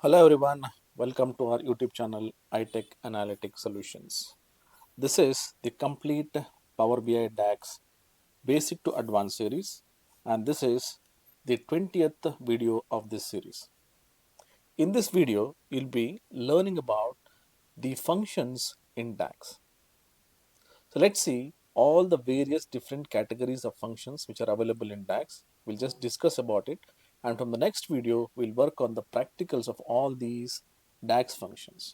Hello everyone, welcome to our YouTube channel iTech Analytic Solutions. This is the complete Power BI DAX Basic to Advanced series, and this is the 20th video of this series. In this video, you'll be learning about the functions in DAX. So let's see all the various different categories of functions which are available in DAX. We'll just discuss about it, and from the next video, we'll work on the practicals of all these DAX functions.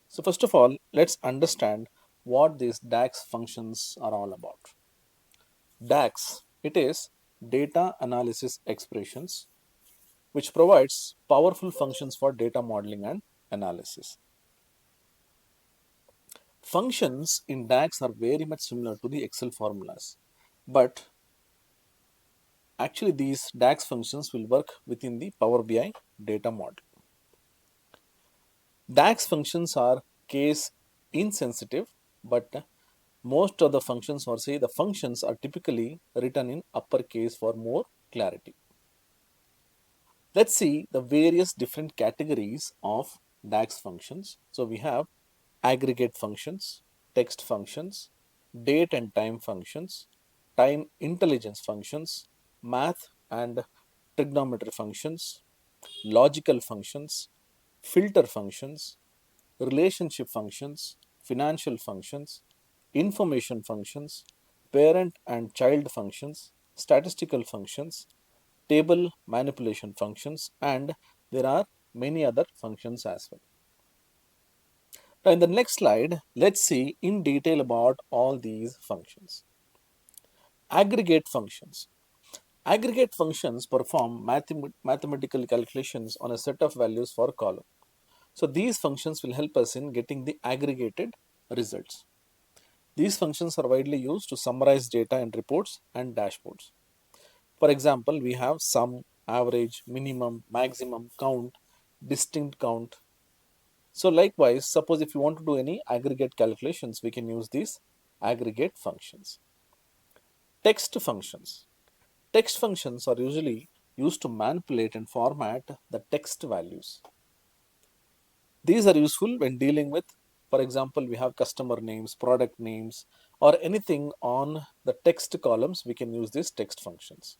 So first of all, let's understand what these DAX functions are all about. DAX, it is data analysis expressions, which provides powerful functions for data modeling and analysis. Functions in DAX are very much similar to the Excel formulas, but actually these DAX functions will work within the Power BI data model. DAX functions are case insensitive, but most of the functions, or say the functions, are typically written in uppercase for more clarity. Let's see the various different categories of DAX functions. So we have aggregate functions, text functions, date and time functions, time intelligence functions, math and trigonometry functions, logical functions, filter functions, relationship functions, financial functions, information functions, parent and child functions, statistical functions, table manipulation functions, and there are many other functions as well. Now in the next slide, let's see in detail about all these functions. Aggregate functions. Aggregate functions perform mathematical calculations on a set of values for a column. So these functions will help us in getting the aggregated results. These functions are widely used to summarize data in reports and dashboards. For example, we have sum, average, minimum, maximum, count, distinct count. So likewise, suppose if you want to do any aggregate calculations, we can use these aggregate functions. Text functions. Text functions are usually used to manipulate and format the text values. These are useful when dealing with, for example, we have customer names, product names, or anything on the text columns, we can use these text functions.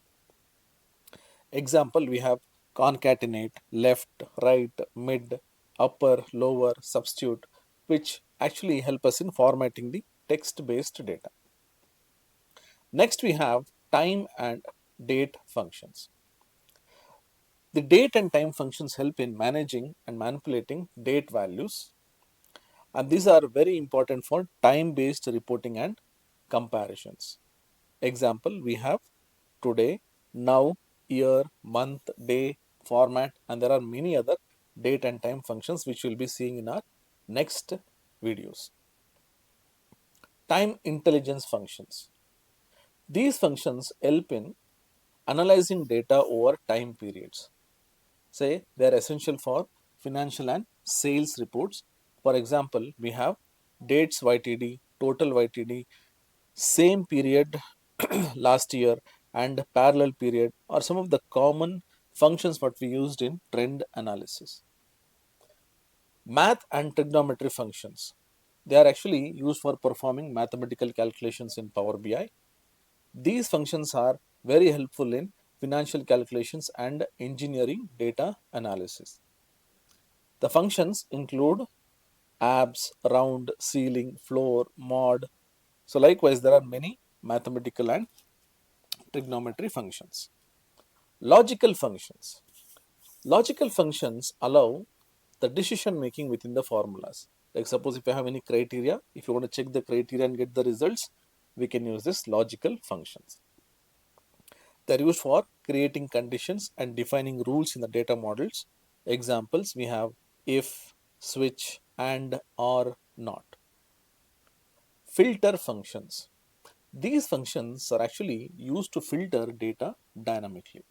Example, we have concatenate, left, right, mid, upper, lower, substitute, which actually help us in formatting the text-based data. Next, we have time and date functions. The date and time functions help in managing and manipulating date values, and these are very important for time-based reporting and comparisons. Example, we have today, now, year, month, day, format, and there are many other date and time functions which we'll be seeing in our next videos. Time intelligence functions. These functions help in analyzing data over time periods. Say they are essential for financial and sales reports. For example, we have dates YTD, total YTD, same period last year, and parallel period are some of the common functions what we used in trend analysis. Math and trigonometry functions. They are actually used for performing mathematical calculations in Power BI. These functions are very helpful in financial calculations and engineering data analysis. The functions include abs, round, ceiling, floor, mod. So likewise, there are many mathematical and trigonometry functions. Logical functions. Logical functions allow the decision making within the formulas. Like suppose if you have any criteria, if you want to check the criteria and get the results, we can use this logical functions. They are used for creating conditions and defining rules in the data models. Examples, we have if, switch, and, or, not. Filter functions. These functions are actually used to filter data dynamically.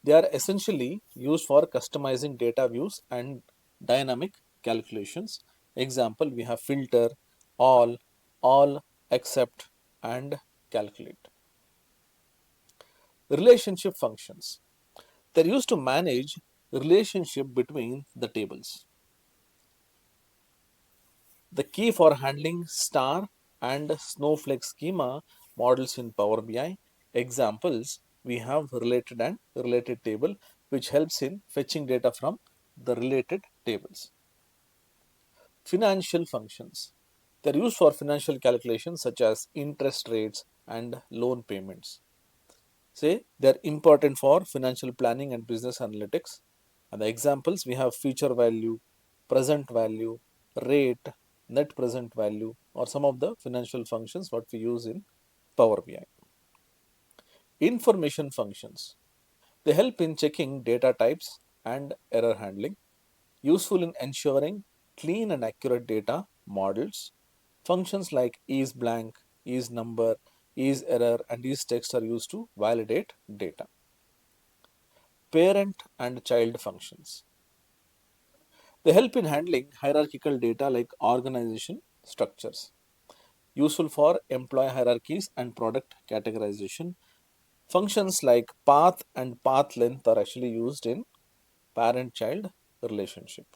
They are essentially used for customizing data views and dynamic calculations. Example, we have filter, all, except, and calculate. Relationship functions. They're used to manage relationship between the tables. The key for handling star and snowflake schema models in Power BI. Examples, we have related and related table, which helps in fetching data from the related tables. Financial functions. They're used for financial calculations such as interest rates and loan payments. Say they're important for financial planning and business analytics. And the examples, we have future value, present value, rate, net present value, or some of the financial functions what we use in Power BI. Information functions. They help in checking data types and error handling, useful in ensuring clean and accurate data models. Functions like is blank, is number, is error, and is text are used to validate data. Parent and child functions. They help in handling hierarchical data like organization structures, useful for employee hierarchies and product categorization. Functions like path and path length are actually used in parent-child relationship.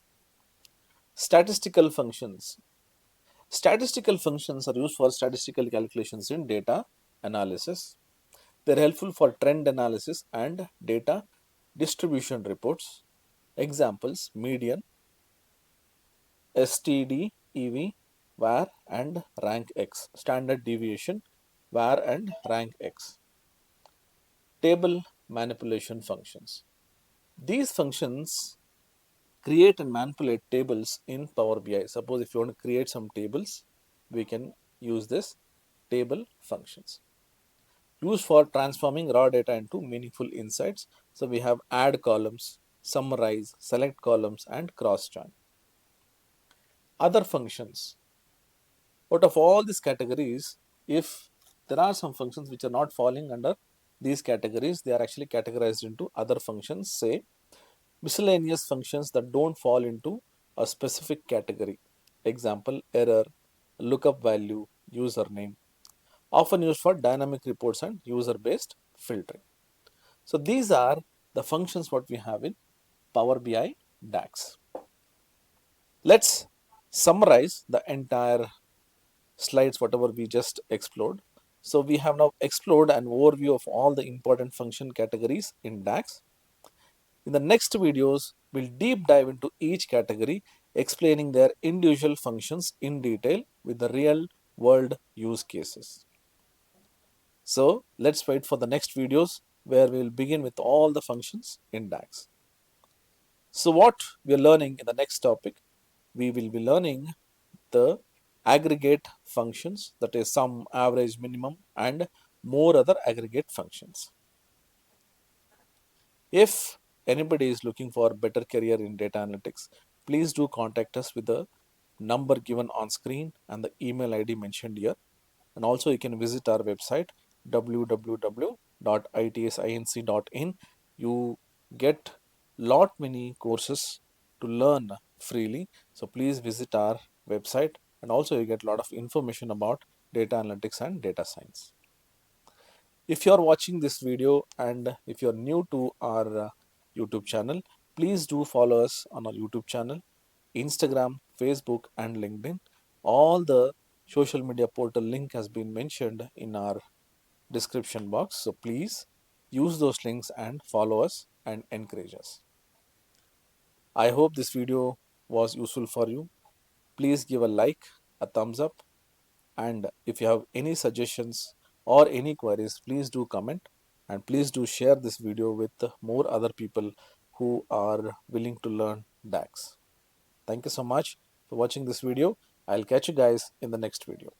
Statistical functions. Statistical functions are used for statistical calculations in data analysis. They're helpful for trend analysis and data distribution reports. Examples, median, STD, EV, var and rank X, standard deviation, var and rank X. Table manipulation functions. These functions create and manipulate tables in Power BI. Suppose if you want to create some tables, we can use this table functions. Used for transforming raw data into meaningful insights. So we have add columns, summarize, select columns, and cross join. Other functions. Out of all these categories, if there are some functions which are not falling under these categories, they are actually categorized into other functions, say miscellaneous functions that don't fall into a specific category. Example, error, lookup value, username, often used for dynamic reports and user-based filtering. So these are the functions what we have in Power BI DAX. Let's summarize the entire slides, whatever we just explored. So we have now explored an overview of all the important function categories in DAX. In the next videos, we'll deep dive into each category, explaining their individual functions in detail with the real world use cases. So let's wait for the next videos where we'll begin with all the functions in DAX. So what we are learning in the next topic, we will be learning the aggregate functions, that is sum, average, minimum, and more other aggregate functions. If anybody is looking for better career in data analytics, please do contact us with the number given on screen and the email ID mentioned here. And also you can visit our website www.itsinc.in. You get lot many courses to learn freely. So please visit our website, and also you get a lot of information about data analytics and data science. If you are watching this video and if you are new to our YouTube channel, please do follow us on our YouTube channel, Instagram, Facebook, and LinkedIn. All the social media portal link has been mentioned in our description box. So please use those links and follow us and encourage us. I hope this video was useful for you. Please give a like, a thumbs up, and if you have any suggestions or any queries, please do comment, and please do share this video with more other people who are willing to learn DAX. Thank you so much for watching this video. I'll catch you guys in the next video.